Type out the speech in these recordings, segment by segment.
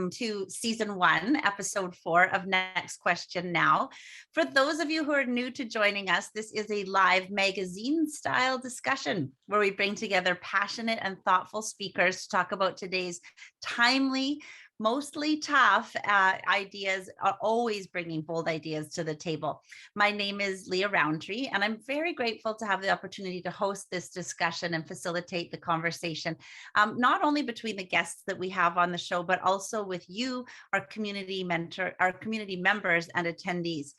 welcome to season 1, episode 4 of Next Question Now. For those of you who are new to joining us, this is a live magazine style discussion where we bring together passionate and thoughtful speakers to talk about today's timely, mostly tough ideas, are always bringing bold ideas to the table. My name is Leah Roundtree, and I'm very grateful to have the opportunity to host this discussion and facilitate the conversation, not only between the guests that we have on the show, but also with you, our community members and attendees.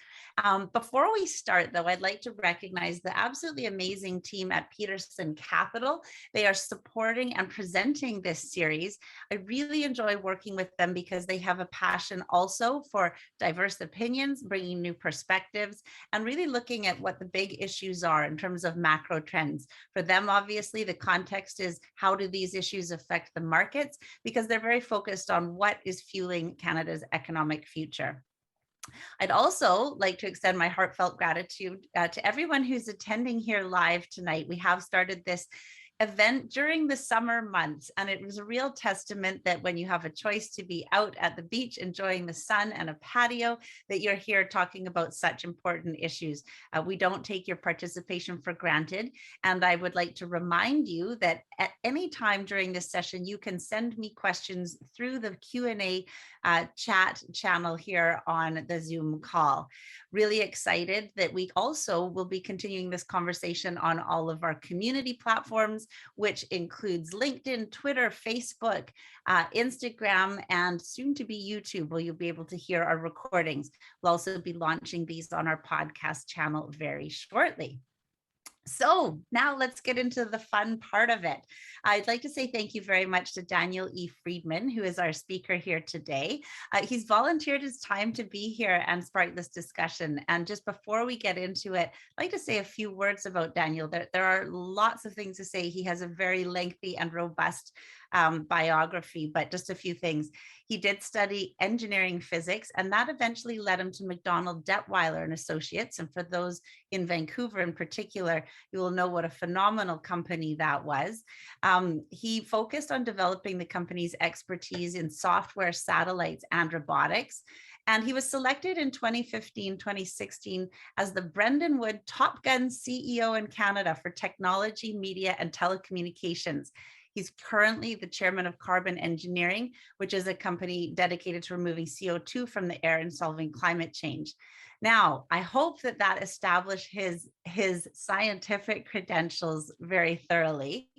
Before we start, though, I'd like to recognize the absolutely amazing team at Peterson Capital. They are supporting and presenting this series. I really enjoy working with them because they have a passion also for diverse opinions, bringing new perspectives, and really looking at what the big issues are in terms of macro trends. For them, obviously, the context is how do these issues affect the markets, because they're very focused on what is fueling Canada's economic future. I'd also like to extend my heartfelt gratitude to everyone who's attending here live tonight. We have started this event during the summer months, and it was a real testament that when you have a choice to be out at the beach enjoying the sun and a patio, that you're here talking about such important issues. We don't take your participation for granted, and I would like to remind you that at any time during this session you can send me questions through the Q&A chat channel here on the Zoom call. Really excited that we also will be continuing this conversation on all of our community platforms, which includes LinkedIn, Twitter, Facebook, Instagram, and soon to be YouTube, where you'll be able to hear our recordings. We'll also be launching these on our podcast channel very shortly. So now let's get into the fun part of it. I'd like to say thank you very much to Daniel E. Friedmann, who is our speaker here today. He's volunteered his time to be here and spark this discussion. And just before we get into it, I'd like to say a few words about Daniel. There are lots of things to say. He has a very lengthy and robust biography, but just a few things. He did study engineering physics, and that eventually led him to McDonald Detweiler and Associates. And for those in Vancouver in particular, you will know what a phenomenal company that was. He focused on developing the company's expertise in software, satellites, and robotics. And he was selected in 2015, 2016 as the Brendan Wood Top Gun CEO in Canada for technology, media, and telecommunications. He's currently the chairman of Carbon Engineering, which is a company dedicated to removing CO2 from the air and solving climate change. Now, I hope that that established his scientific credentials very thoroughly,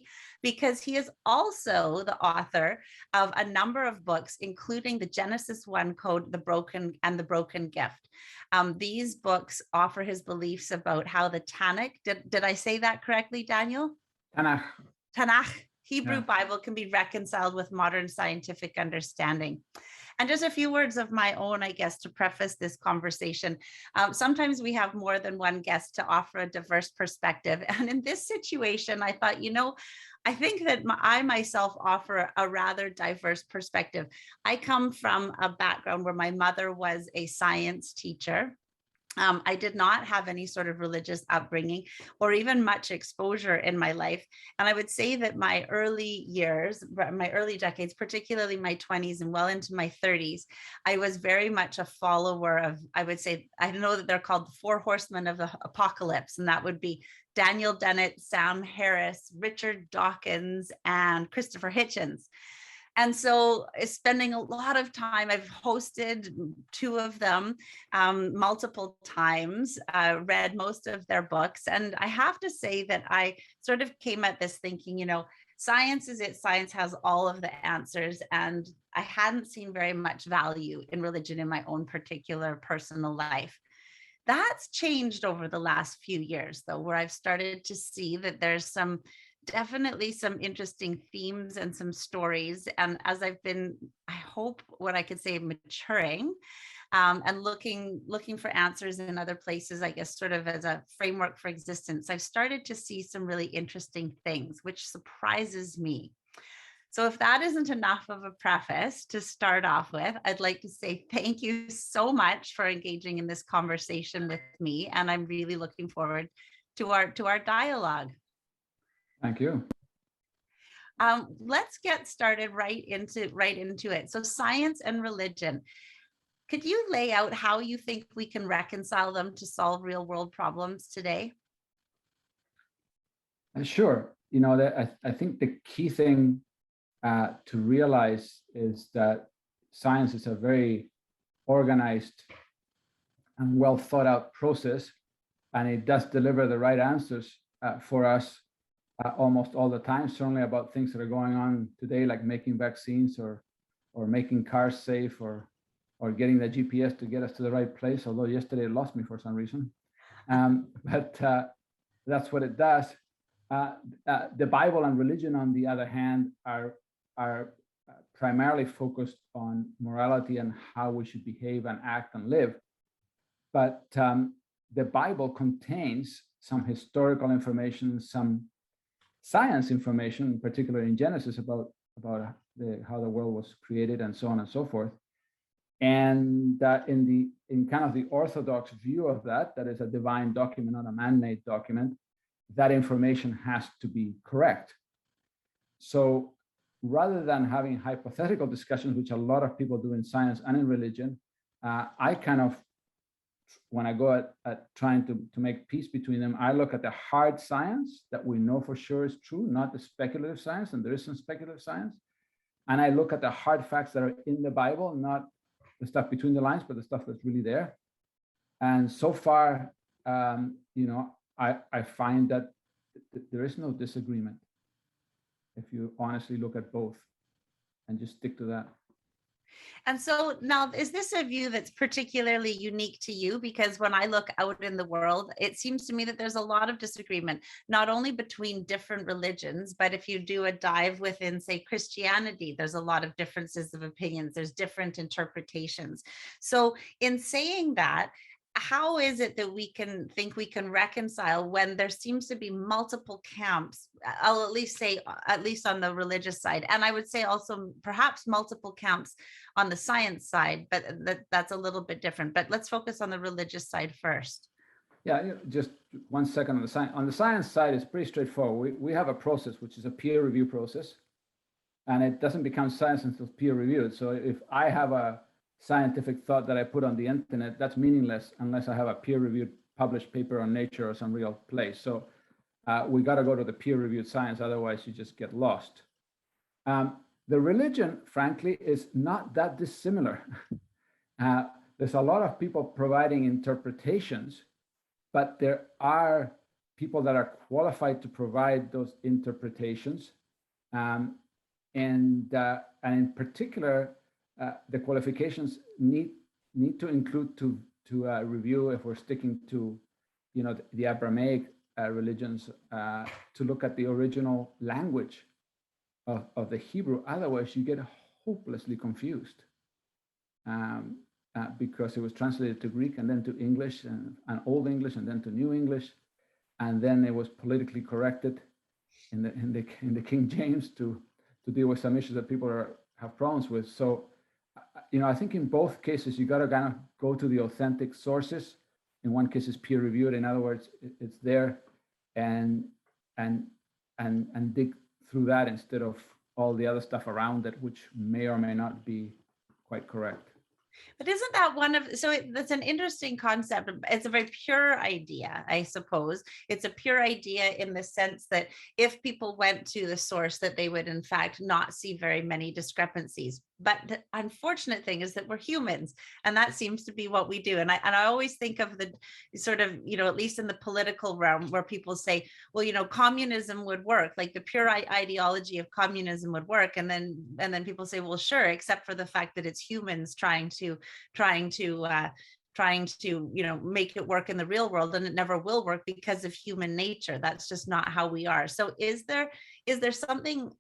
because he is also the author of a number of books, including the Genesis 1 Code, The Broken Gift. These books offer his beliefs about how the Tanakh, did I say that correctly, Daniel? Tanakh. Hebrew Bible can be reconciled with modern scientific understanding. And just a few words of my own, I guess, to preface this conversation. Sometimes we have more than one guest to offer a diverse perspective. And in this situation, I thought, I think that I myself offer a rather diverse perspective. I come from a background where my mother was a science teacher. I did not have any sort of religious upbringing or even much exposure in my life. And I would say that my early years, my early decades, particularly my 20s and well into my 30s, I was very much a follower of, I would say, I know that they're called the 4 horsemen of the apocalypse, and that would be Daniel Dennett, Sam Harris, Richard Dawkins, and Christopher Hitchens. And so spending a lot of time, I've hosted 2 of them multiple times, read most of their books. And I have to say that I sort of came at this thinking, science is it, science has all of the answers. And I hadn't seen very much value in religion in my own particular personal life. That's changed over the last few years, though, where I've started to see that there's definitely some interesting themes and some stories. And as I've been, I hope what I could say, maturing and looking for answers in other places, I guess, sort of as a framework for existence, I've started to see some really interesting things, which surprises me. So if that isn't enough of a preface to start off with, I'd like to say thank you so much for engaging in this conversation with me. And I'm really looking forward to our dialogue. Thank you. Let's get started right into it. So science and religion. Could you lay out how you think we can reconcile them to solve real world problems today? Sure. That I think the key thing to realize is that science is a very organized and well thought out process, and it does deliver the right answers for us almost all the time, certainly about things that are going on today, like making vaccines or making cars safe or getting the GPS to get us to the right place, although yesterday it lost me for some reason. But that's what it does. The Bible and religion, on the other hand, are primarily focused on morality and how we should behave and act and live. But the Bible contains some historical information, some science information, in particular in Genesis, about how the world was created and so on and so forth. And in kind of the orthodox view of that is a divine document, not a man-made document, that information has to be correct. So rather than having hypothetical discussions, which a lot of people do in science and in religion, I kind of, when I go at trying to make peace between them, I look at the hard science that we know for sure is true, not the speculative science, and there is some speculative science. And I look at the hard facts that are in the Bible, not the stuff between the lines, but the stuff that's really there. And so far, I find that there is no disagreement if you honestly look at both and just stick to that. And so now, is this a view that's particularly unique to you? Because when I look out in the world, it seems to me that there's a lot of disagreement, not only between different religions, but if you do a dive within, say, Christianity, there's a lot of differences of opinions. There's different interpretations. So in saying that, how is it that we can think we can reconcile when there seems to be multiple camps? I'll at least say, at least on the religious side, and I would say also perhaps multiple camps on the science side, but that's a little bit different. But let's focus on the religious side first. Yeah, just 1 second on the science. On the science side, it's pretty straightforward. We have a process, which is a peer review process, and it doesn't become science until peer reviewed. So if I have a scientific thought that I put on the internet, that's meaningless unless I have a peer-reviewed published paper on Nature or some real place. So we got to go to the peer-reviewed science, otherwise you just get lost. The religion, frankly, is not that dissimilar. There's a lot of people providing interpretations, but there are people that are qualified to provide those interpretations. And in particular, the qualifications need to include to review, if we're sticking to, the Abrahamic religions, to look at the original language of the Hebrew. Otherwise, you get hopelessly confused because it was translated to Greek and then to English and Old English and then to New English, and then it was politically corrected in the King James to deal with some issues that people have problems with. So. I think in both cases, you got to kind of go to the authentic sources. In one case, it's peer reviewed. In other words, it's there, and dig through that instead of all the other stuff around it, which may or may not be quite correct. But isn't that that's an interesting concept. It's a very pure idea, I suppose. It's a pure idea in the sense that if people went to the source, that they would in fact not see very many discrepancies. But the unfortunate thing is that we're humans, and that seems to be what we do. And I always think of the sort of, at least in the political realm, where people say, well, communism would work, like the pure ideology of communism would work. And then people say, well, sure, except for the fact that it's humans trying to make it work in the real world, and it never will work because of human nature. That's just not how we are. So is there something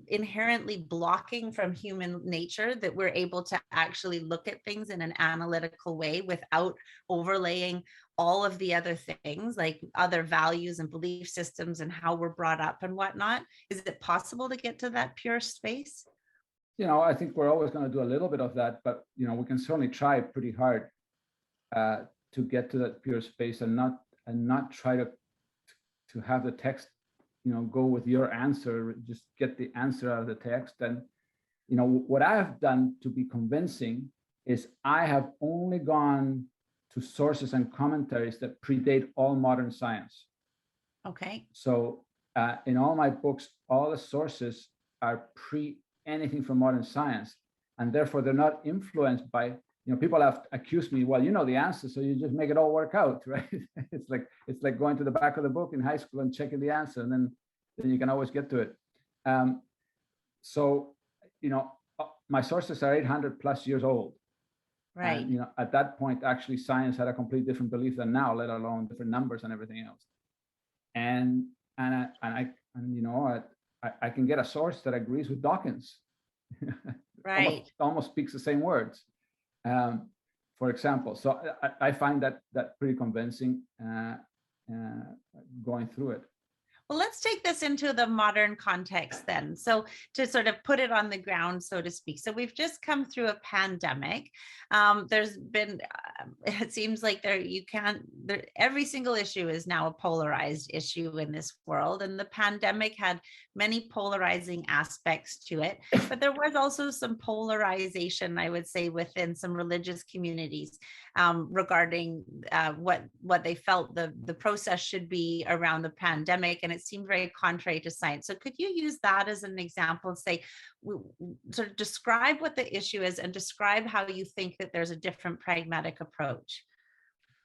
inherently blocking from human nature that we're able to actually look at things in an analytical way without overlaying all of the other things, like other values and belief systems and how we're brought up and whatnot? Is it possible to get to that pure space? I think we're always going to do a little bit of that, but we can certainly try pretty hard to get to that pure space and not try to have the text go with your answer, just get the answer out of the text. And what I have done to be convincing is I have only gone to sources and commentaries that predate all modern science. Okay. So in all my books, all the sources are pre anything from modern science, and therefore they're not influenced by, people have accused me, well, you know the answer, so you just make it all work out, right? It's like going to the back of the book in high school and checking the answer, and then you can always get to it. So, my sources are 800 plus years old. Right. And, at that point, actually, science had a complete different belief than now, let alone different numbers and everything else. And I can get a source that agrees with Dawkins. Right. almost speaks the same words, for example. So I find that pretty convincing going through it. Well, let's take this into the modern context then. So to sort of put it on the ground, so to speak. So we've just come through a pandemic. There's been, it seems like every single issue is now a polarized issue in this world. And the pandemic had many polarizing aspects to it, but there was also some polarization, I would say, within some religious communities regarding what they felt the process should be around the pandemic. And it seemed very contrary to science. So could you use that as an example and say, sort of describe what the issue is and describe how you think that there's a different pragmatic approach?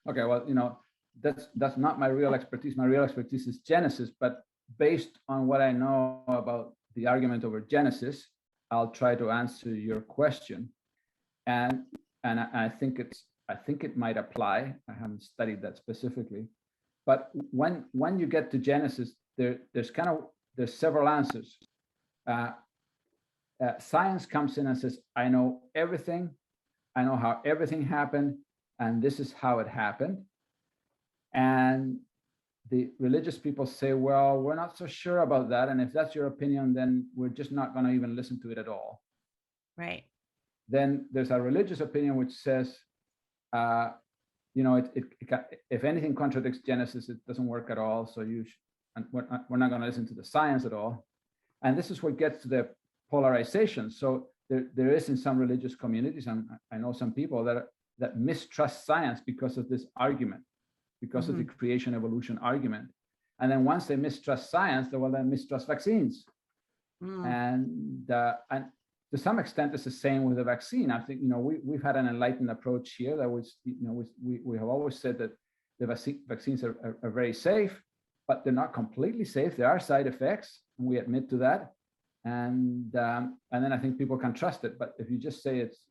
Okay, well, that's not my real expertise. My real expertise is Genesis, but based on what I know about the argument over Genesis, I'll try to answer your question. And I think it might apply. I haven't studied that specifically. But when you get to Genesis, there's several answers. Science comes in and says, I know everything. I know how everything happened, and this is how it happened. And the religious people say, well, we're not so sure about that. And if that's your opinion, then we're just not going to even listen to it at all. Right. Then there's a religious opinion which says, if anything contradicts Genesis, it doesn't work at all. So we're not going to listen to the science at all. And this is what gets to the polarization. So there is in some religious communities, and I know some people that mistrust science because of this argument, because of the creation evolution argument. And then once they mistrust science, they will then mistrust vaccines. And to some extent, it's the same with the vaccine. I think, we've had an enlightened approach here that was, we have always said that the vaccines are very safe, but they're not completely safe. There are side effects, and we admit to that. And then I think people can trust it. But if you just say it's,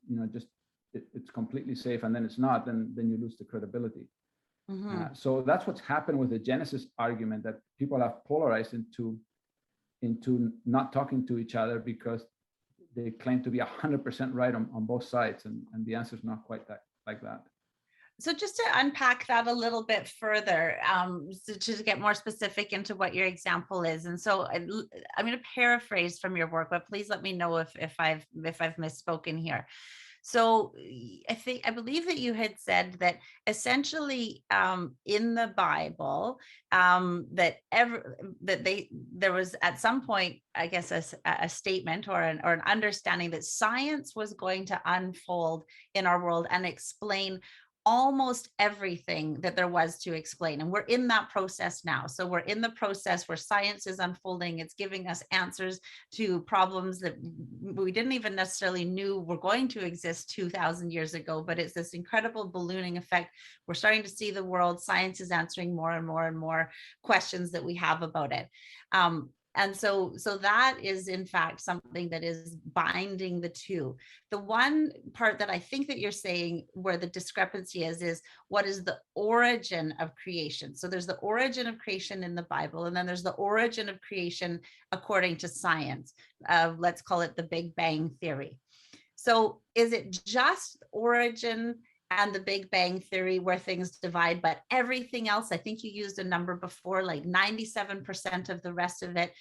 it's completely safe and then it's not, then you lose the credibility. So that's what's happened with the Genesis argument, that people have polarized into not talking to each other because they claim to be 100% right on both sides, and the answer is not quite like that. So just to unpack that a little bit further, to get more specific into what your example is. And so I'm going to paraphrase from your work, but please let me know if I've misspoken here. So I believe that you had said that essentially in the Bible there was at some point, I guess, a statement or an understanding that science was going to unfold in our world and explain almost everything that there was to explain. And we're in that process now. So we're in the process where science is unfolding. It's giving us answers to problems that we didn't even necessarily knew were going to exist 2,000 years ago, but it's this incredible ballooning effect. We're starting to see the world. Science is answering more and more and more questions that we have about it. And so that is, in fact, something that is binding the two. The one part that I think that you're saying where the discrepancy is what is the origin of creation? So there's the origin of creation in the Bible, and then there's the origin of creation according to science. Let's call it the Big Bang Theory. So is it just origin and the Big Bang Theory where things divide, but everything else, I think you used a number before, like 97% of the rest of it,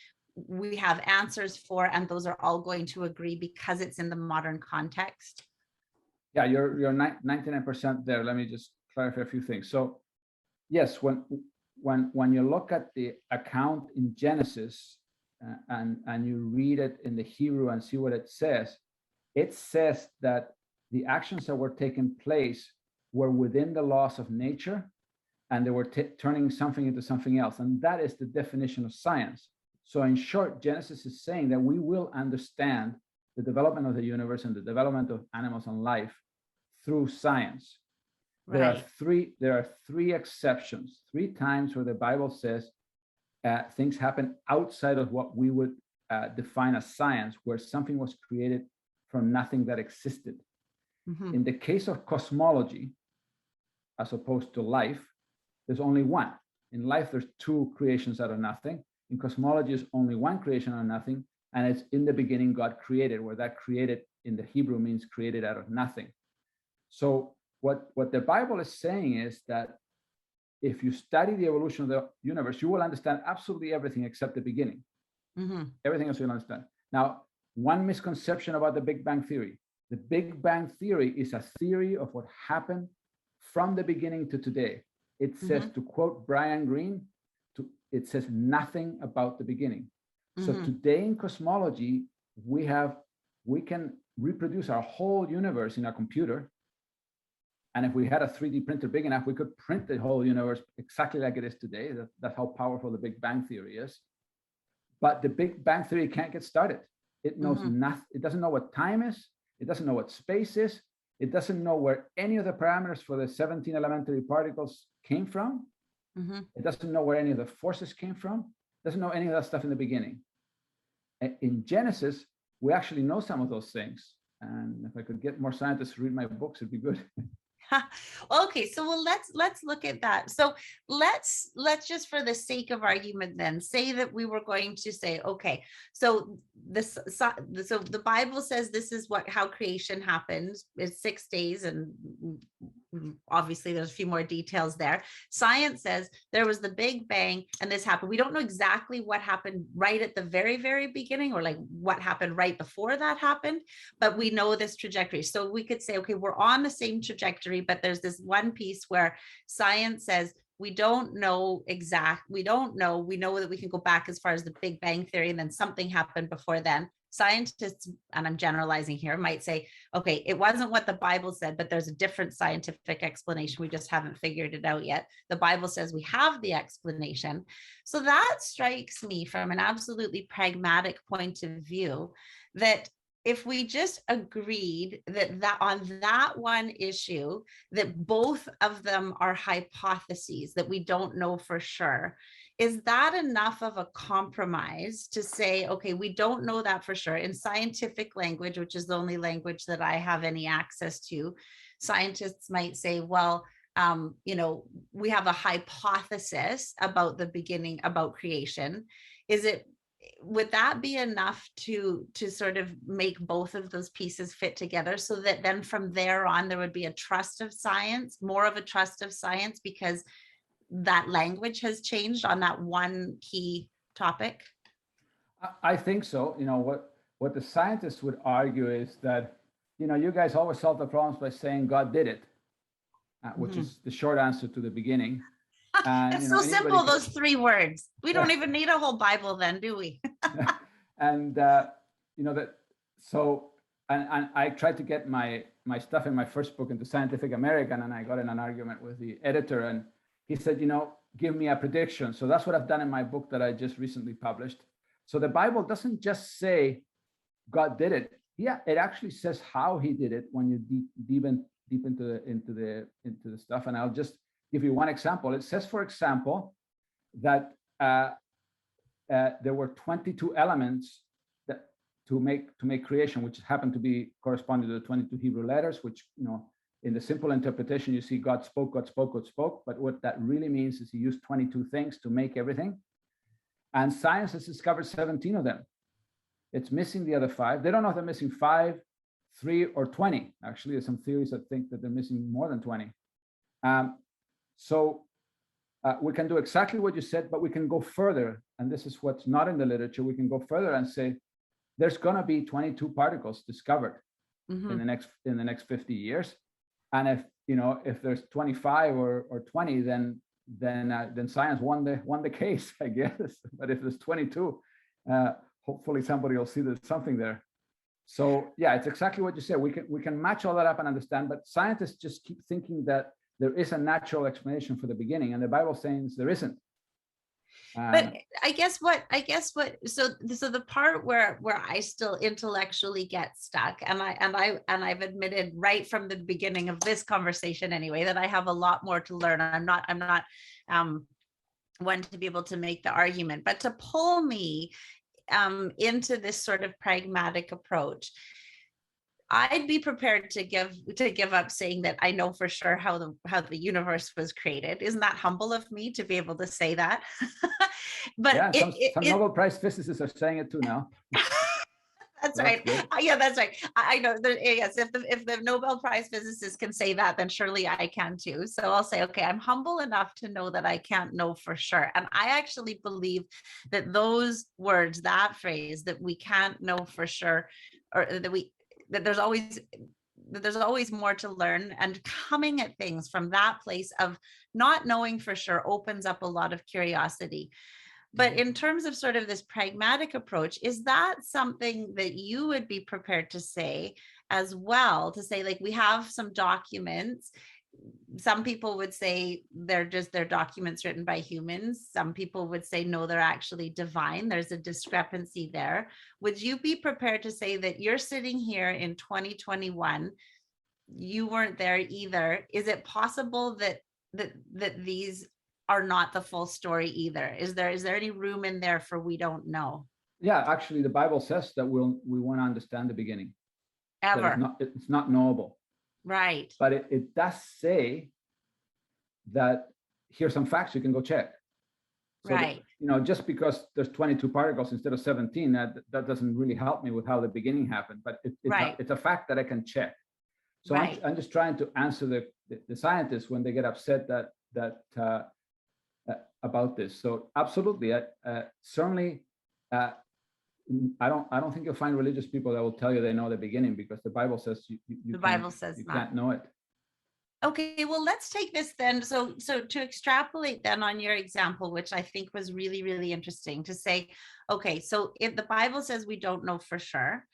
we have answers for, and those are all going to agree because it's in the modern context? Yeah, you're 99% there. Let me just clarify a few things. So yes, when when you look at the account in Genesis and you read it in the Hebrew and see what it says that the actions that were taking place were within the laws of nature, and they were turning something into something else. And that is the definition of science. So in short, Genesis is saying that we will understand the development of the universe and the development of animals and life through science. Right. There are three exceptions, 3 times where the Bible says things happen outside of what we would define as science, where something was created from nothing that existed. Mm-hmm. In the case of cosmology, as opposed to life, there's only one. In life, there's 2 creations out of nothing. In cosmology, there's only 1 creation out of nothing, and it's in the beginning God created, where that created in the Hebrew means created out of nothing. So what the Bible is saying is that if you study the evolution of the universe, you will understand absolutely everything except the beginning. Mm-hmm. Everything else you'll understand. Now, one misconception about the Big Bang Theory. The Big Bang Theory is a theory of what happened from the beginning to today. It says, mm-hmm. to quote Brian Greene, it says nothing about the beginning. Mm-hmm. So today in cosmology, we can reproduce our whole universe in a computer. And if we had a 3D printer big enough, we could print the whole universe exactly like it is today. That's how powerful the Big Bang Theory is. But the Big Bang Theory can't get started. It knows mm-hmm. nothing. It doesn't know what time is. It doesn't know what space is. It doesn't know where any of the parameters for the 17 elementary particles came from. Mm-hmm. It doesn't know where any of the forces came from. It doesn't know any of that stuff in the beginning. In Genesis, we actually know some of those things. And if I could get more scientists to read my books, it'd be good. Okay, so let's look at that. So let's just, for the sake of argument, then say that we were going to say, okay, so the Bible says this is how creation happens. It's 6 days, and obviously there's a few more details there. Science says there was the Big Bang and this happened. We don't know exactly what happened right at the very, very beginning, or like what happened right before that happened, but we know this trajectory. So we could say, okay, we're on the same trajectory, but there's this one piece where science says we don't know we know that we can go back as far as the Big Bang Theory, and then something happened before then. Scientists, and I'm generalizing here, might say, okay, it wasn't what the Bible said, but there's a different scientific explanation. We just haven't figured it out yet. The Bible says we have the explanation. So that strikes me from an absolutely pragmatic point of view, that if we just agreed that on that one issue, that both of them are hypotheses, that we don't know for sure, is that enough of a compromise to say, okay, we don't know that for sure? In scientific language, which is the only language that I have any access to, scientists might say, well, we have a hypothesis about the beginning, about creation. Would that be enough to sort of make both of those pieces fit together, so that then from there on there would be a trust of science, more of a trust of science, because that language has changed on that one key topic? I think so. What the scientists would argue is that, you guys always solve the problems by saying God did it, which mm-hmm. is the short answer to the beginning. It's so simple, those 3 words. We don't even need a whole Bible then, do we? And I tried to get my stuff in my first book into Scientific American, and I got in an argument with the editor, and he said, give me a prediction. So that's what I've done in my book that I just recently published. So the Bible doesn't just say God did it. Yeah, it actually says how he did it when you deep into the stuff. And I'll just give you one example. It says, for example, that there were 22 elements that to make creation, which happened to be corresponding to the 22 Hebrew letters, which, in the simple interpretation, you see God spoke, God spoke, God spoke. But what that really means is he used 22 things to make everything. And science has discovered 17 of them. It's missing the other 5. They don't know if they're missing 5, 3, or 20. Actually, there's some theories that think that they're missing more than 20. So we can do exactly what you said, but we can go further. And this is what's not in the literature. We can go further and say, there's going to be 22 particles discovered mm-hmm. in the next 50 years. And if there's 25 or 20, then then science won the case, I guess. But if there's 22, hopefully somebody will see there's something there. So yeah, it's exactly what you said. We can match all that up and understand, but scientists just keep thinking that there is a natural explanation for the beginning, and the Bible says there isn't. But I guess what so the part where I still intellectually get stuck, and I've admitted right from the beginning of this conversation anyway that I have a lot more to learn. I'm not one to be able to make the argument, but to pull me into this sort of pragmatic approach, I'd be prepared to give up saying that I know for sure how the universe was created. Isn't that humble of me to be able to say that? But yeah, some Nobel Prize physicists are saying it too now. That's right. Yeah, that's right. I know. Yes, if the Nobel Prize physicists can say that, then surely I can too. So I'll say, okay, I'm humble enough to know that I can't know for sure. And I actually believe that those words, that phrase, that we can't know for sure, or that there's always more to learn, and coming at things from that place of not knowing for sure opens up a lot of curiosity. But in terms of sort of this pragmatic approach, is that something that you would be prepared to say as well? To say, like, we have some documents. Some people would say they're documents written by humans. Some people would say, no, they're actually divine. There's a discrepancy there. Would you be prepared to say that you're sitting here in 2021, you weren't there either? Is it possible that these are not the full story either? Is there any room in there for we don't know? Yeah, actually, the Bible says that we won't understand the beginning. Ever. It's not knowable. Right. But it does say that here's some facts you can go check. So right. Just because there's 22 particles instead of 17, that doesn't really help me with how the beginning happened. But it's a fact that I can check. So right. I'm just trying to answer the scientists when they get upset that about this. So absolutely, certainly. I don't think you'll find religious people that will tell you they know the beginning, because the Bible says you can't know it. Okay, well, let's take this then. So to extrapolate then on your example, which I think was really, really interesting, to say, okay, so if the Bible says we don't know for sure,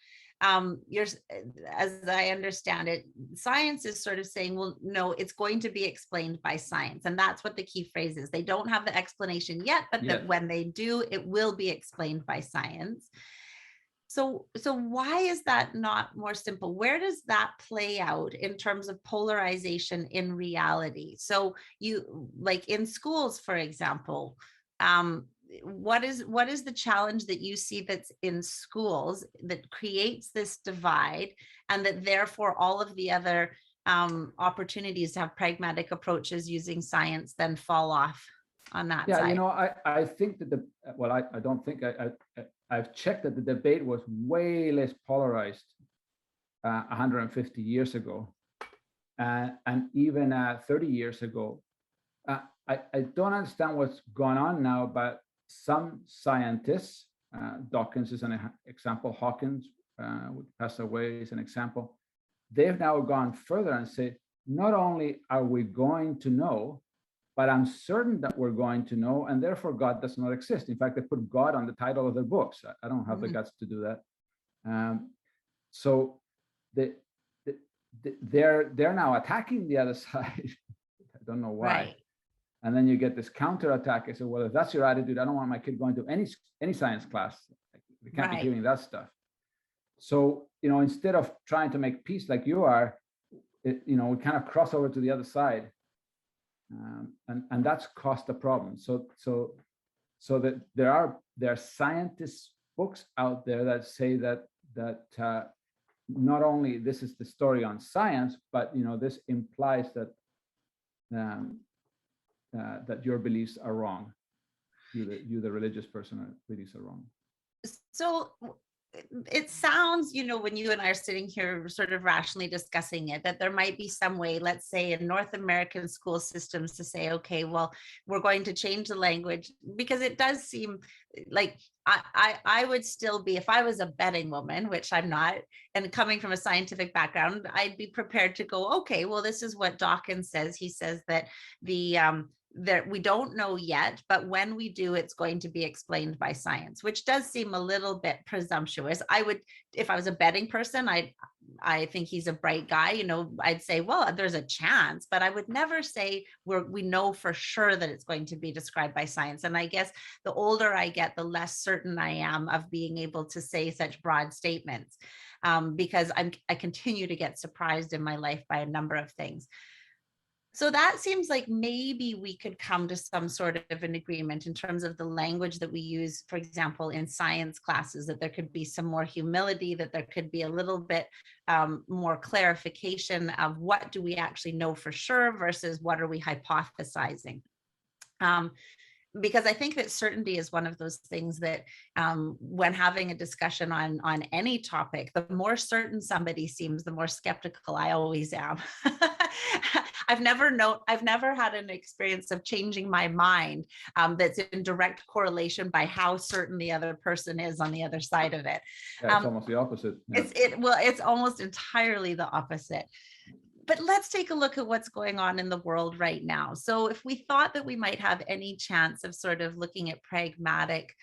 as I understand it, science is sort of saying, well, no, it's going to be explained by science. And that's what the key phrase is. They don't have the explanation yet, but that when they do, it will be explained by science. So why is that not more simple? Where does that play out in terms of polarization in reality? So you, like in schools, for example, what is the challenge that you see that's in schools that creates this divide, and that therefore all of the other opportunities to have pragmatic approaches using science then fall off on that side? I think that I don't think I've checked that the debate was way less polarized 150 years ago, and even 30 years ago. I don't understand what's going on now, but some scientists, Dawkins is an example, Hawkins, who passed away, is an example. They've now gone further and said, not only are we going to know, but I'm certain that we're going to know, and therefore God does not exist. In fact, they put God on the title of their books. I don't have the guts to do that. So they're now attacking the other side. I don't know why. Right. And then you get this counterattack. I say, well, if that's your attitude, I don't want my kid going to any science class. We can't be hearing that stuff. So, instead of trying to make peace like you are, we kind of cross over to the other side. And that's caused a problem. So that there are scientists' books out there that say that not only this is the story on science, but this implies that that your beliefs are wrong. You the religious person, beliefs are wrong. So it sounds, when you and I are sitting here sort of rationally discussing it, that there might be some way, let's say in North American school systems, to say, okay, well, we're going to change the language, because it does seem like I would still be, if I was a betting woman, which I'm not, and coming from a scientific background, I'd be prepared to go, okay, well, this is what Dawkins says. He says that the we don't know yet, but when we do, it's going to be explained by science, which does seem a little bit presumptuous. I would, if I was a betting person, I think he's a bright guy, I'd say, well, there's a chance, but I would never say we know for sure that it's going to be described by science. And I guess the older I get, the less certain I am of being able to say such broad statements, because I continue to get surprised in my life by a number of things. So that seems like maybe we could come to some sort of an agreement in terms of the language that we use, for example, in science classes, that there could be some more humility, that there could be a little bit more clarification of what do we actually know for sure versus what are we hypothesizing. Because I think that certainty is one of those things that when having a discussion on any topic, the more certain somebody seems, the more skeptical I always am. I've never had an experience of changing my mind that's in direct correlation by how certain the other person is on the other side of it. Yeah, it's almost the opposite. Yeah. It's almost entirely the opposite. But let's take a look at what's going on in the world right now. So if we thought that we might have any chance of sort of looking at pragmatic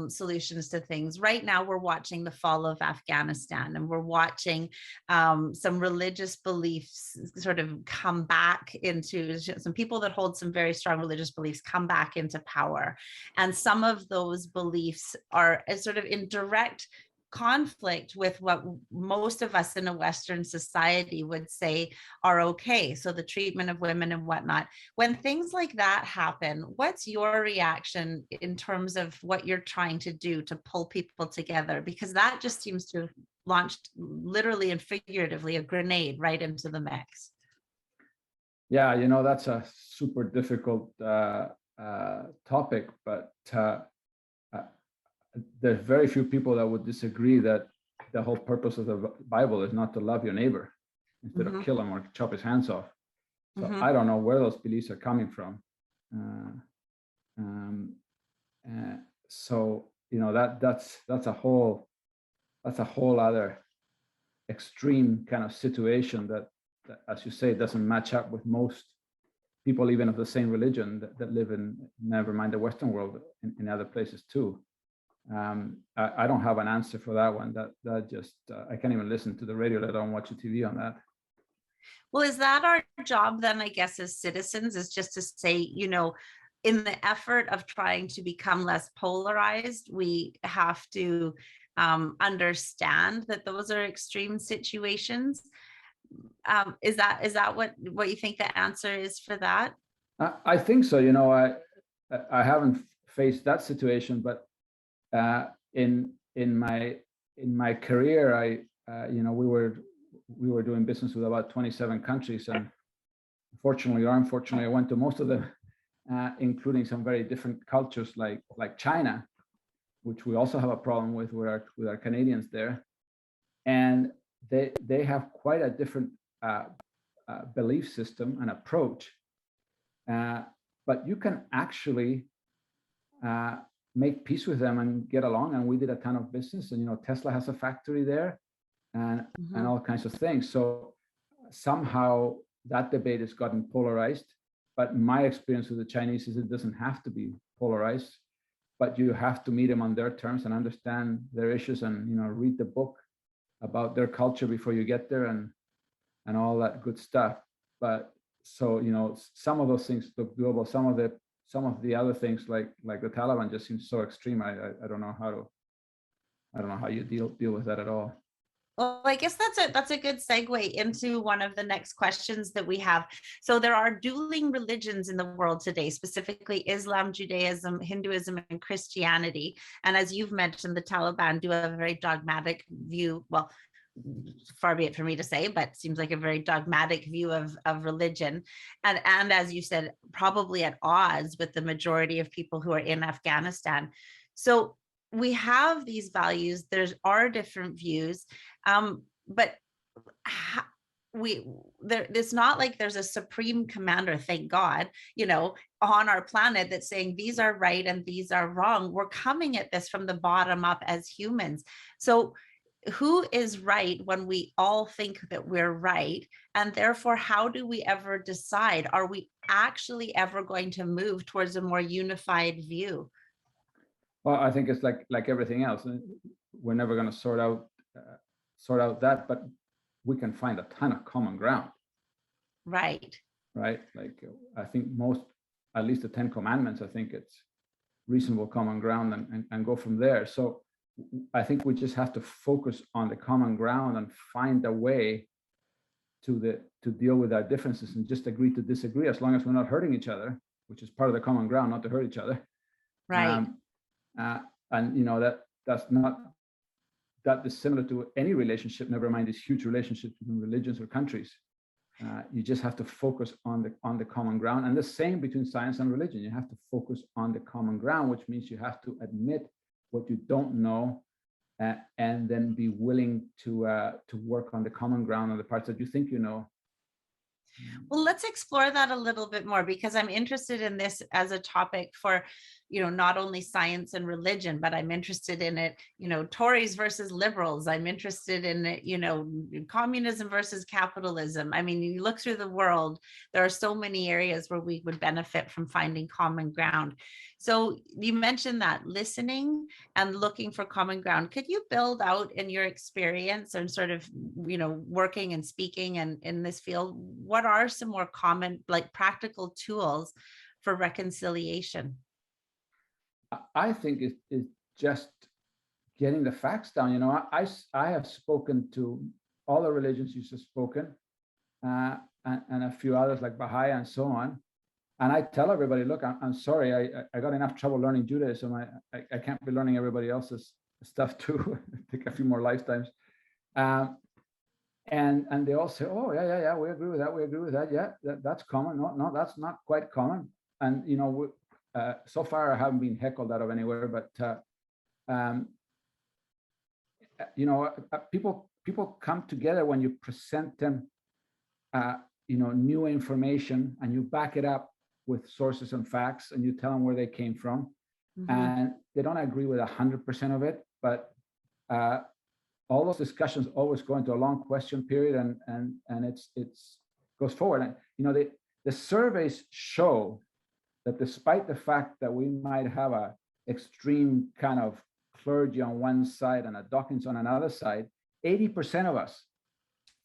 solutions to things, right now we're watching the fall of Afghanistan, and we're watching some religious beliefs sort of come back into, some people that hold some very strong religious beliefs come back into power. And some of those beliefs are sort of in direct conflict with what most of us in a Western society would say are okay. So the treatment of women and whatnot. When things like that happen, what's your reaction in terms of what you're trying to do to pull people together? Because that just seems to have launched literally and figuratively a grenade right into the mix. Yeah, that's a super difficult topic, but there's very few people that would disagree that the whole purpose of the Bible is not to love your neighbor instead of kill him or chop his hands off. So I don't know where those beliefs are coming from. So that's a whole other extreme kind of situation that, as you say, doesn't match up with most people, even of the same religion, that live in, never mind the Western world, in other places too. I don't have an answer for that one. That just I can't even listen to the radio, let alone watch the TV on that. Well, is that our job then, I guess, as citizens, is just to say, in the effort of trying to become less polarized, we have to understand that those are extreme situations. Is that what you think the answer is for that? I think so. I haven't faced that situation, but in my career, we were doing business with about 27 countries, and fortunately or unfortunately, I went to most of them, including some very different cultures like China, which we also have a problem with our Canadians there, and they have quite a different belief system and approach, but you can actually make peace with them and get along. And we did a ton of business, and Tesla has a factory there, and all kinds of things. So somehow that debate has gotten polarized, but my experience with the Chinese is it doesn't have to be polarized, but you have to meet them on their terms and understand their issues, and read the book about their culture before you get there, and all that good stuff. But so some of those things look doable. Some of the other things, like the Taliban, just seems so extreme. I don't know how you deal with that at all. Well, I guess that's a good segue into one of the next questions that we have. So there are dueling religions in the world today, specifically Islam, Judaism, Hinduism, and Christianity. And as you've mentioned, the Taliban do have a very dogmatic view. Well, far be it for me to say, but seems like a very dogmatic view of religion. And as you said, probably at odds with the majority of people who are in Afghanistan. So we have these values, are different views, but it's not like there's a supreme commander, thank God, on our planet that's saying these are right and these are wrong. We're coming at this from the bottom up as humans. So who is right when we all think that we're right? And therefore, how do we ever decide? Are we actually ever going to move towards a more unified view? Well, I think it's like everything else. We're never going to sort out that, but we can find a ton of common ground. Right. Right. Like I think most, at least the 10 Commandments, I think it's reasonable common ground, and go from there. So I think we just have to focus on the common ground and find a way to deal with our differences and just agree to disagree, as long as we're not hurting each other, which is part of the common ground, not to hurt each other. Right. And you know, that's not that dissimilar to any relationship, never mind these huge relationships between religions or countries. You just have to focus on the common ground, and the same between science and religion. You have to focus on the common ground, which means you have to admit what you don't know, and then be willing to work on the common ground on the parts that you think you know. Well, let's explore that a little bit more, because I'm interested in this as a topic for, not only science and religion, but I'm interested in it, Tories versus liberals. I'm interested in it, communism versus capitalism. I mean, you look through the world, there are so many areas where we would benefit from finding common ground. So you mentioned that listening and looking for common ground. Could you build out in your experience and sort of, working and speaking and in this field, what are some more common, like practical tools for reconciliation? I think it's just getting the facts down. I have spoken to all the religions you've spoken, and a few others like Baha'i and so on. And I tell everybody, look, I'm sorry, I got enough trouble learning Judaism. I can't be learning everybody else's stuff too. Take a few more lifetimes. And they all say, oh, yeah, we agree with that. We agree with that. Yeah, that's common. No, that's not quite common. And, so far I haven't been heckled out of anywhere, but, people come together when you present them, new information, and you back it up with sources and facts, and you tell them where they came from. Mm-hmm. And they don't agree with 100% of it, but all those discussions always go into a long question period, and it's goes forward. And the surveys show that despite the fact that we might have a extreme kind of clergy on one side and a Dawkins on another side, 80% of us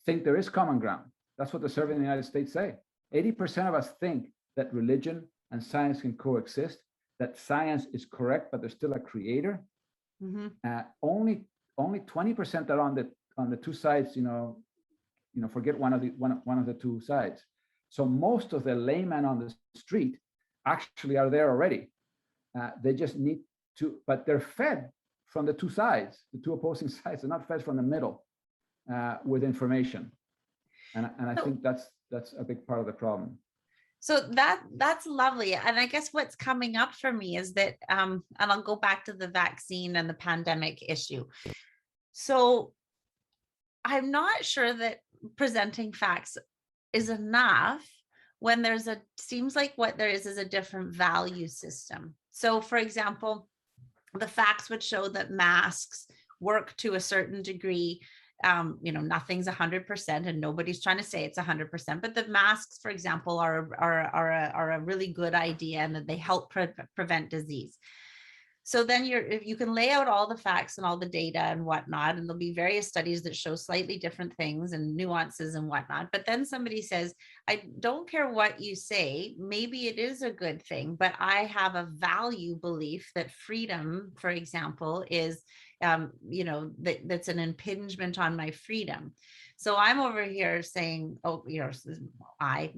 think there is common ground. That's what the survey in the United States say. 80% of us think that religion and science can coexist, that science is correct, but there's still a creator. Mm-hmm. Only 20% are on the two sides, forget one of the two sides. So most of the laymen on the street actually are there already. They just need to, but they're fed from the two sides, the two opposing sides. They're not fed from the middle with information. And I think that's a big part of the problem. So that's lovely. And I guess what's coming up for me is that, and I'll go back to the vaccine and the pandemic issue. So I'm not sure that presenting facts is enough when seems like what there is a different value system. So for example, the facts would show that masks work to a certain degree. Nothing's 100%, and nobody's trying to say it's 100%, but the masks, for example, are a really good idea, and that they help prevent disease. So then you can lay out all the facts and all the data and whatnot, and there'll be various studies that show slightly different things and nuances and whatnot. But then somebody says, I don't care what you say, maybe it is a good thing, but I have a value belief that freedom, for example, is, that's an impingement on my freedom. So I'm over here saying,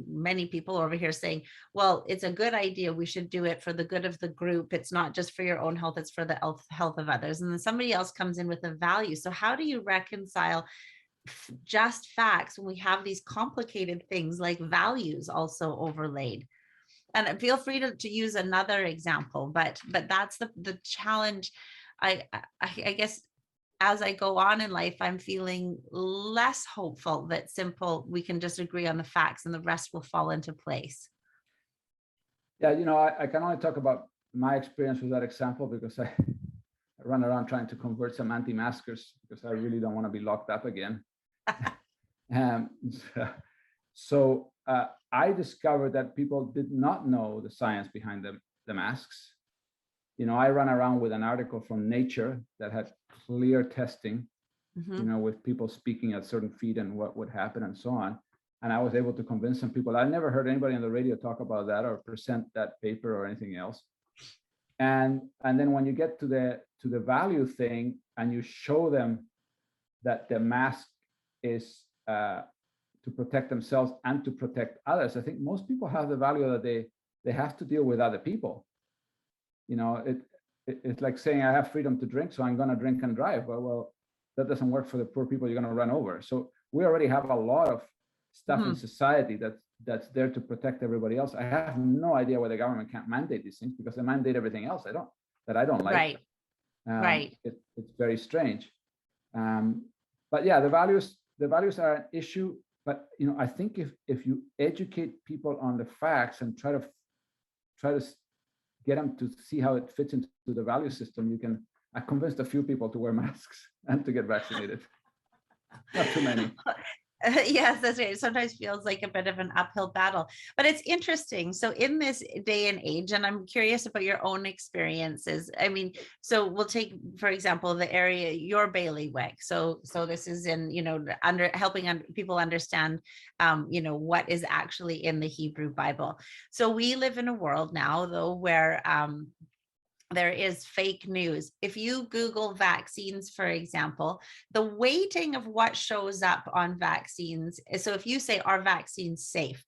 many people over here saying, well, it's a good idea. We should do it for the good of the group. It's not just for your own health, it's for the health of others. And then somebody else comes in with a value. So how do you reconcile just facts when we have these complicated things like values also overlaid? And feel free to use another example, but that's the challenge. I guess as I go on in life, I'm feeling less hopeful that we can just agree on the facts and the rest will fall into place. Yeah, I can only talk about my experience with that example, because I run around trying to convert some anti-maskers because I really don't want to be locked up again. So I discovered that people did not know the science behind the masks. You know, I ran around with an article from Nature that had clear testing, you know, with people speaking at certain feet and what would happen and so on. And I was able to convince some people. I never heard anybody on the radio talk about that or present that paper or anything else. And then when you get to the value thing and you show them that the mask is to protect themselves and to protect others, I think most people have the value that they have to deal with other people. You know, it's like saying I have freedom to drink, so I'm going to drink and drive. Well, that doesn't work for the poor people you're going to run over. So we already have a lot of stuff in society that's there to protect everybody else. I have no idea why the government can't mandate these things, because they mandate everything else that I don't like. Right. Right. It's very strange. But yeah, the values are an issue. But you know, I think if you educate people on the facts and try to get them to see how it fits into the value system, I convinced a few people to wear masks and to get vaccinated. Not too many. Yes, that's right. It sometimes feels like a bit of an uphill battle, but it's interesting. So in this day and age, and I'm curious about your own experiences. I mean, so we'll take, for example, the area, your bailiwick. So this is in, you know, helping people understand, you know, what is actually in the Hebrew Bible. So we live in a world now, though, where there is fake news. If you Google vaccines, for example, the weighting of what shows up on vaccines. So if you say, are vaccines safe?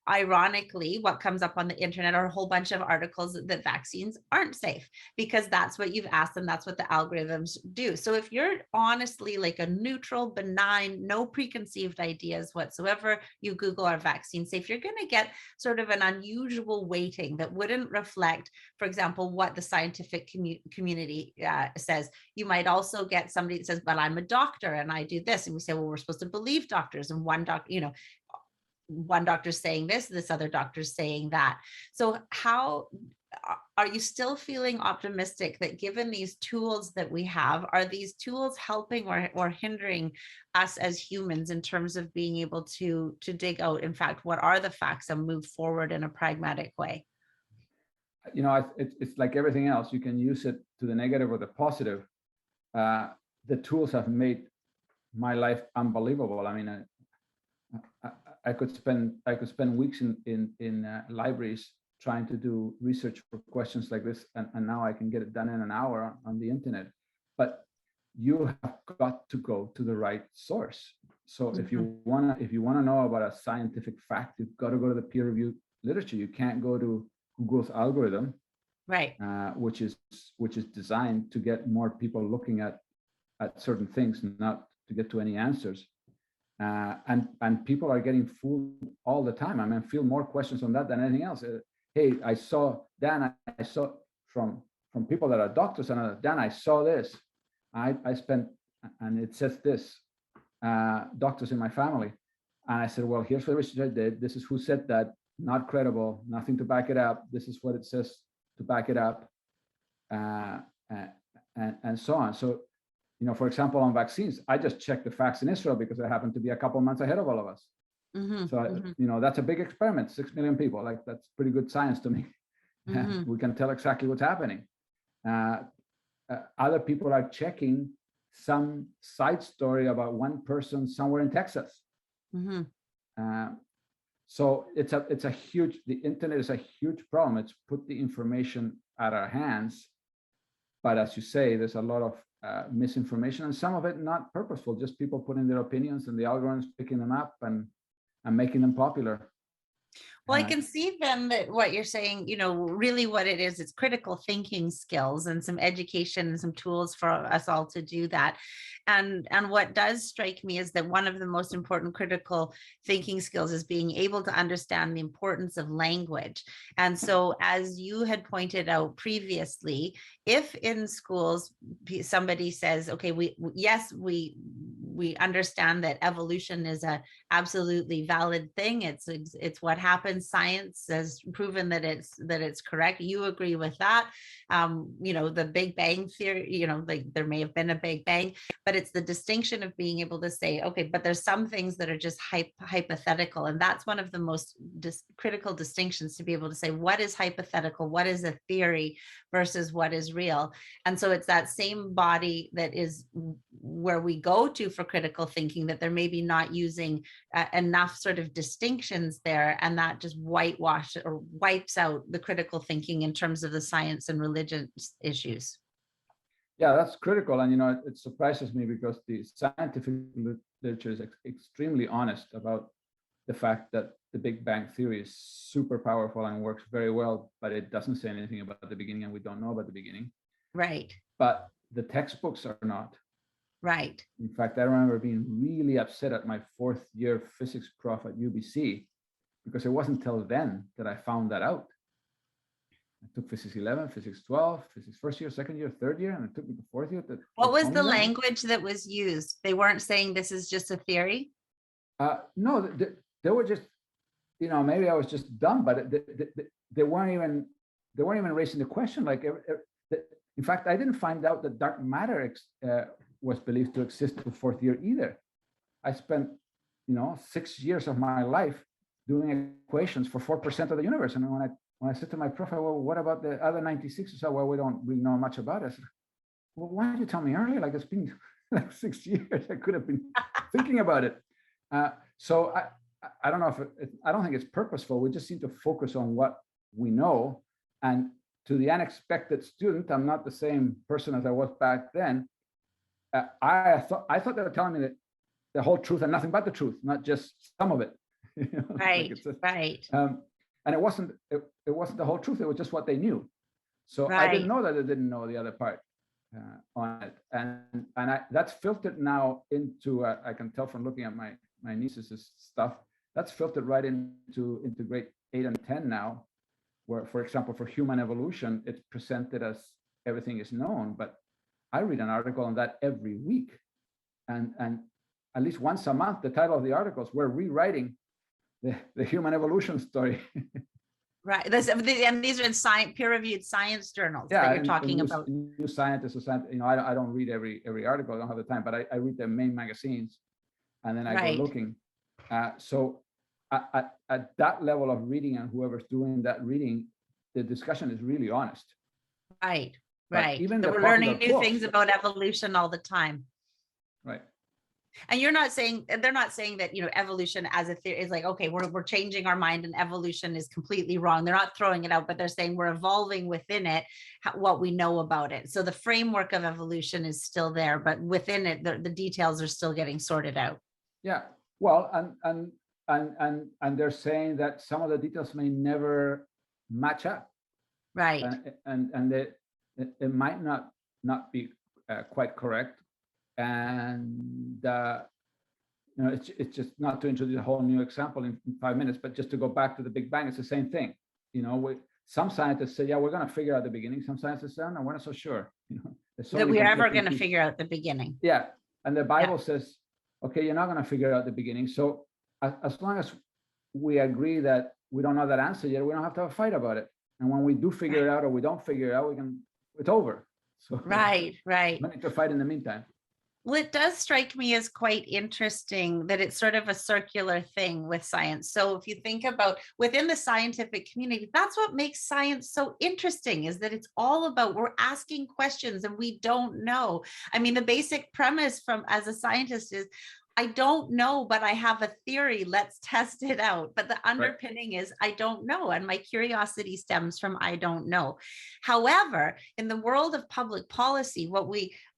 Ironically, what comes up on the internet are a whole bunch of articles that vaccines aren't safe, because that's what you've asked them. That's what the algorithms do. So if you're honestly like a neutral, benign, no preconceived ideas whatsoever, you Google are vaccines safe, you're going to get sort of an unusual weighting that wouldn't reflect, for example, what the scientific community says. You might also get somebody that says, but I'm a doctor and I do this. And we say, well, we're supposed to believe doctors. And one doctor, you know, one doctor's saying this other doctor's saying that. So how are you still feeling optimistic that given these tools that we have, are these tools helping or hindering us as humans in terms of being able to dig out, in fact, what are the facts and move forward in a pragmatic way? You know, it's like everything else. You can use it to the negative or the positive. The tools have made my life unbelievable. I mean, I could spend weeks in libraries trying to do research for questions like this, and now I can get it done in an hour on the internet. But you have got to go to the right source. So if you wanna know about a scientific fact, you've got to go to the peer-reviewed literature. You can't go to Google's algorithm, right? Which is designed to get more people looking at certain things, not to get to any answers. And people are getting fooled all the time. I mean, I feel more questions on that than anything else. Hey, I saw from people that are doctors, and Dan, I saw this. I spent, and it says this, doctors in my family. And I said, well, here's what the research I did. This is who said that. Not credible, nothing to back it up. This is what it says to back it up, and so on. So, you know, for example, on vaccines, I just checked the facts in Israel because I happen to be a couple months ahead of all of us. You know, that's a big experiment, 6 million people. Like, that's pretty good science to me. We can tell exactly what's happening. Other people are checking some side story about one person somewhere in Texas. So it's a huge, the internet is a huge problem. It's put the information at our hands. But as you say, there's a lot of misinformation, and some of it not purposeful, just people putting their opinions and the algorithms picking them up and making them popular. Well, I can see then that what you're saying, you know, really what it is, it's critical thinking skills and some education and some tools for us all to do that. And what does strike me is that one of the most important critical thinking skills is being able to understand the importance of language. And so, as you had pointed out previously, if in schools somebody says, okay, we understand that evolution is a absolutely valid thing. It's what happens. Science has proven that it's correct. You agree with that. The Big Bang theory, like there may have been a Big Bang, but it's the distinction of being able to say, okay, but there's some things that are just hypothetical. And that's one of the most critical distinctions, to be able to say what is hypothetical, what is a theory versus what is real. And so it's that same body that is where we go to for critical thinking, that they're maybe not using enough sort of distinctions there, and that just whitewash or wipes out the critical thinking in terms of the science and religion issues. Yeah, that's critical. And, it surprises me because the scientific literature is extremely honest about the fact that the Big Bang theory is super powerful and works very well, but it doesn't say anything about the beginning, and we don't know about the beginning. Right. But the textbooks are not. Right. In fact, I remember being really upset at my 4th year physics prof at UBC, because it wasn't until then that I found that out. I took physics 11, physics 12, physics 1st year, 2nd year, 3rd year, and it took me to 4th year. What was the language that was used? They weren't saying this is just a theory? No, they were just, maybe I was just dumb, but they weren't even raising the question. Like, in fact, I didn't find out that dark matter was believed to exist to 4th year either. I spent, 6 years of my life doing equations for 4% of the universe. And when I said to my prof, well, what about the other 96? So, well, we don't really know much about it. I said, well, why did you tell me earlier? Like, it's been like 6 years. I could have been thinking about it. So I don't know I don't think it's purposeful. We just seem to focus on what we know. And to the unexpected student, I'm not the same person as I was back then. I thought they were telling me that the whole truth and nothing but the truth, not just some of it. Right, right. And it wasn't the whole truth. It was just what they knew. So right. I didn't know that they didn't know the other part on it. And that's filtered now into, I can tell from looking at my niece's stuff, that's filtered right into grade 8 and 10 now, where, for example, for human evolution, it's presented as everything is known. But I read an article on that every week. And at least once a month, the title of the articles, we're rewriting the human evolution story. Right. And these are in peer-reviewed science journals that you're talking about. New Scientist, I don't read every article. I don't have the time, but I read the main magazines, and then I go looking. So at that level of reading, and whoever's doing that reading, the discussion is really honest. Right. But right. Even we're learning new things about evolution all the time. Right. And they're not saying that, evolution as a theory is like, okay, we're changing our mind and evolution is completely wrong. They're not throwing it out, but they're saying we're evolving within it, what we know about it. So the framework of evolution is still there, but within it, the details are still getting sorted out. Yeah. Well, and they're saying that some of the details may never match up. Right. And it might not be quite correct. And it's just not to introduce a whole new example in 5 minutes, but just to go back to the Big Bang, it's the same thing. Some scientists say, yeah, we're going to figure out the beginning. Some scientists say, no, we're not so sure. That we're ever going to figure out the beginning. Yeah, and the Bible says, okay, you're not going to figure out the beginning. So as long as we agree that we don't know that answer yet, we don't have to have a fight about it. And when we do figure it out or we don't figure it out, it's over. So right. No need to fight in the meantime. Well, it does strike me as quite interesting that it's sort of a circular thing with science. So if you think about within the scientific community, that's what makes science so interesting, is that it's all about, we're asking questions and we don't know. I mean, the basic premise as a scientist is, I don't know, but I have a theory. Let's test it out. But the underpinning is I don't know. And my curiosity stems from I don't know. However, in the world of public policy,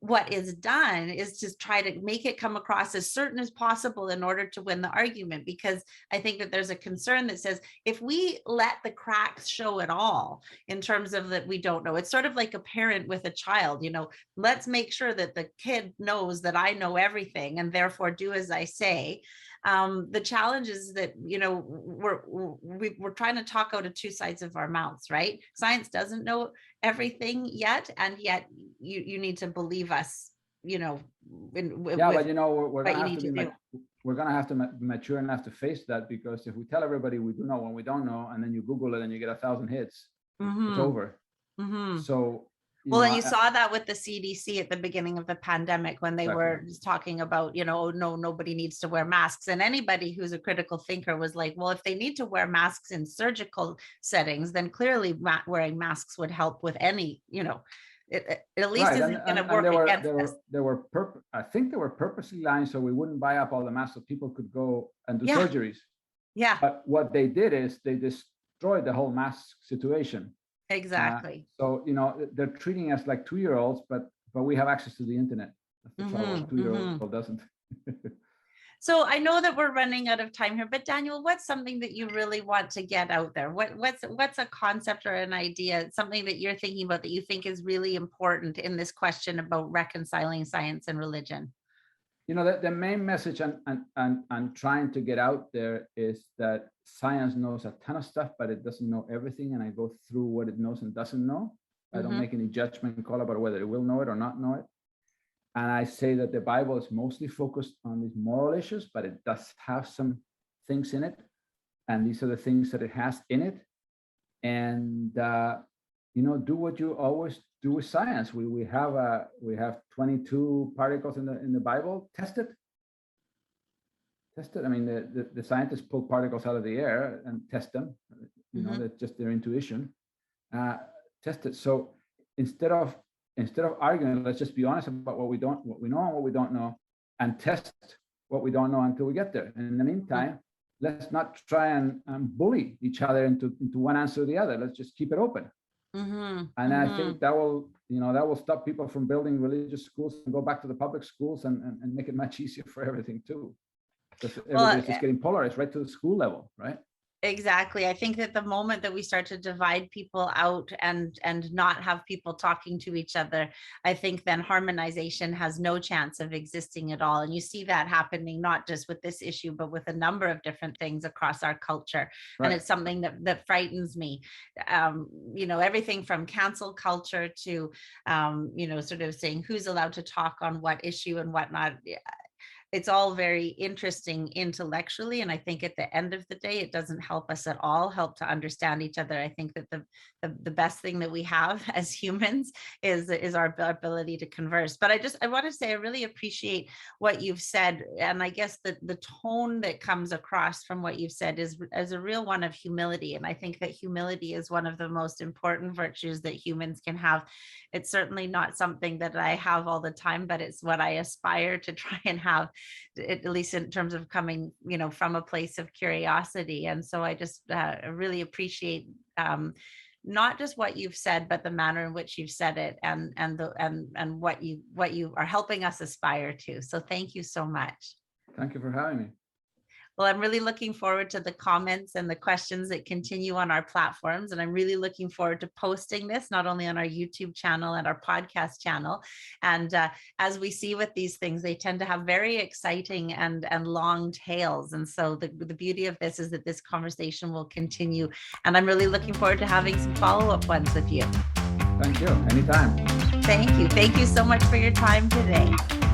what is done is to try to make it come across as certain as possible in order to win the argument. Because I think that there's a concern that says, if we let the cracks show at all in terms of that we don't know, it's sort of like a parent with a child, let's make sure that the kid knows that I know everything and therefore do as I say. The challenge is that, we're trying to talk out of two sides of our mouths, right? Science doesn't know everything yet, and yet you need to believe us, but we're going to have to be we're going to have to be mature enough to face that, because if we tell everybody we do know when we don't know, and then you Google it and you get 1,000 hits, it's over. So, well, and you saw that with the CDC at the beginning of the pandemic, when they were talking about, no, nobody needs to wear masks. And anybody who's a critical thinker was like, well, if they need to wear masks in surgical settings, then clearly wearing masks would help with any, it at least isn't going to work against us. I think they were purposely lying so we wouldn't buy up all the masks so people could go and do surgeries. Yeah. But what they did is they destroyed the whole mask situation. Exactly. So, they're treating us like 2-year-olds, but we have access to the internet. That's the trouble. 2-year-old doesn't. So I know that we're running out of time here, but Daniel, what's something that you really want to get out there? What's a concept or an idea, something that you're thinking about that you think is really important in this question about reconciling science and religion? The main message I'm trying to get out there is that science knows a ton of stuff, but it doesn't know everything. And I go through what it knows and doesn't know. I don't make any judgment call about whether it will know it or not know it. And I say that the Bible is mostly focused on these moral issues, but it does have some things in it. And these are the things that it has in it. And, do what you always do with science. We have 22 particles in the Bible. Test it. I mean, the scientists pull particles out of the air and test them. That's just their intuition. Test it. So instead of arguing, let's just be honest about what we know and what we don't know, and test what we don't know until we get there. And in the meantime, let's not try and bully each other into one answer or the other. Let's just keep it open. And I think that will stop people from building religious schools and go back to the public schools and make it much easier for everything too. Because everybody's just getting polarized right to the school level, right? Exactly. I think that the moment that we start to divide people out and not have people talking to each other, I think then harmonization has no chance of existing at all. And you see that happening not just with this issue, but with a number of different things across our culture. Right. And it's something that frightens me. Everything from cancel culture to, sort of saying who's allowed to talk on what issue and whatnot. It's all very interesting intellectually. And I think at the end of the day, it doesn't help us at all help to understand each other. I think that the best thing that we have as humans is our ability to converse. But I want to say, I really appreciate what you've said. And I guess the tone that comes across from what you've said is a real one of humility. And I think that humility is one of the most important virtues that humans can have. It's certainly not something that I have all the time, but it's what I aspire to try and have, at least in terms of coming, from a place of curiosity. And so I just really appreciate not just what you've said, but the manner in which you've said it and what you are helping us aspire to. So thank you so much. Thank you for having me. Well, I'm really looking forward to the comments and the questions that continue on our platforms. And I'm really looking forward to posting this, not only on our YouTube channel and our podcast channel. And as we see with these things, they tend to have very exciting and long tails. And so the beauty of this is that this conversation will continue. And I'm really looking forward to having some follow-up ones with you. Thank you. Anytime. Thank you. Thank you so much for your time today.